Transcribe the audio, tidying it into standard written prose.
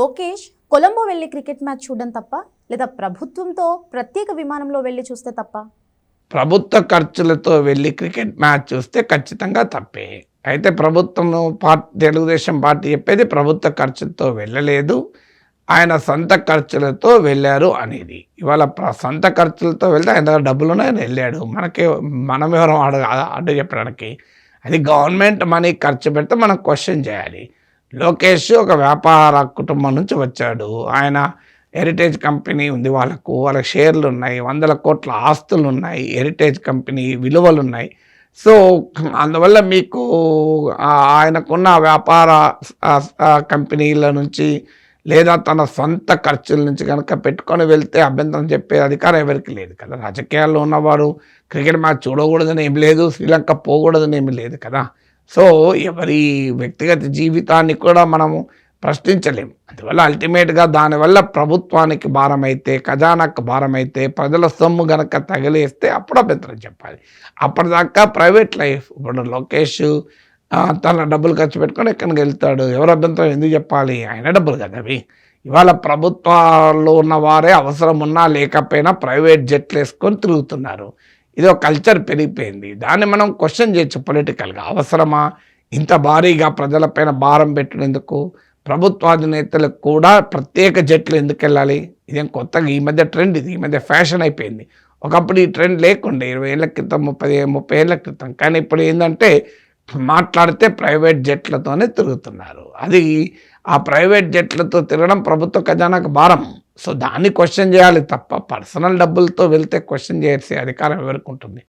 లోకేష్ కొలంబో వెళ్ళి cricket match చూడడం తప్ప, లేదా ప్రభుత్వంతో ప్రత్యేక విమానంలో వెళ్ళి చూస్తే తప్ప? ప్రభుత్వ ఖర్చులతో వెళ్ళి క్రికెట్ మ్యాచ్ చూస్తే ఖచ్చితంగా తప్పే. అయితే ప్రభుత్వం తెలుగుదేశం పార్టీ చెప్పేది ప్రభుత్వ ఖర్చులతో వెళ్ళలేదు, ఆయన సొంత ఖర్చులతో వెళ్ళారు అనేది. ఇవాళ సొంత ఖర్చులతో వెళ్తే ఆయన దగ్గర డబ్బులు ఆయన వెళ్ళాడు, మనం ఎవరం అడ్డు చెప్పడానికి. అది గవర్నమెంట్ మనీ ఖర్చు పెడితే మనం క్వశ్చన్ చేయాలి. లోకేష్ ఒక వ్యాపార కుటుంబం నుంచి వచ్చాడు. ఆయన హెరిటేజ్ కంపెనీ ఉంది, వాళ్ళ షేర్లు ఉన్నాయి, 100 కోట్ల ఆస్తులు ఉన్నాయి, హెరిటేజ్ కంపెనీ విలువలు ఉన్నాయి. సో అందువల్ల మీకు ఆయనకున్న వ్యాపార కంపెనీల నుంచి లేదా తన సొంత ఖర్చుల నుంచి కనుక పెట్టుకొని వెళ్తే అభ్యంతరం చెప్పే అధికారం ఎవరికి లేదు కదా. రాజకీయాల్లో ఉన్నవాడు క్రికెట్ మ్యాచ్ చూడకూడదని ఏం లేదు, శ్రీలంక పోకూడదని ఏమి లేదు కదా. సో ఎవరి వ్యక్తిగత జీవితాన్ని కూడా మనము ప్రశ్నించలేము. అందువల్ల అల్టిమేట్గా దానివల్ల ప్రభుత్వానికి భారమైతే, ఖజానాకు భారమైతే, ప్రజల సొమ్ము గనక తగిలేస్తే అప్పుడు అభ్యంతరం చెప్పాలి. అప్పటిదాకా ప్రైవేట్ లైఫ్. ఇప్పుడు లోకేష్ తన డబ్బులు ఖర్చు పెట్టుకొని ఎక్కడికి వెళ్తాడు, ఎవరు అభ్యంతరం ఎందుకు చెప్పాలి? ఆయన డబ్బులు కదా అవి. ఇవాళ ప్రభుత్వాల్లో ఉన్న వారే అవసరం ఉన్నా లేకపోయినా ప్రైవేట్ జెట్లు వేసుకొని తిరుగుతున్నారు. ఇది ఒక కల్చర్ పెరిగిపోయింది. దాన్ని మనం క్వశ్చన్ చేయొచ్చు పొలిటికల్గా. అవసరమా ఇంత భారీగా ప్రజలపైన భారం పెట్టినందుకు? ప్రభుత్వాధినేతలకు కూడా ప్రత్యేక జట్లు ఎందుకు వెళ్ళాలి? ఇదేం కొత్తగా ఈ మధ్య ట్రెండ్, ఇది ఈ మధ్య ఫ్యాషన్ అయిపోయింది. ఒకప్పుడు ఈ ట్రెండ్ లేకుండే 20 ఏళ్ల క్రితం, 30 ఏళ్ల క్రితం. కానీ ఇప్పుడు ఏంటంటే మాట్లాడితే ప్రైవేట్ జట్లతోనే తిరుగుతున్నారు. అది ఆ ప్రైవేట్ జట్లతో తిరగడం ప్రభుత్వ ఖజానాకు భారం. సో దాన్ని క్వశ్చన్ చేయాలి తప్ప పర్సనల్ డబ్బులతో వెళ్తే క్వశ్చన్ చేసే అధికారం ఎవరికి ఉంటుంది?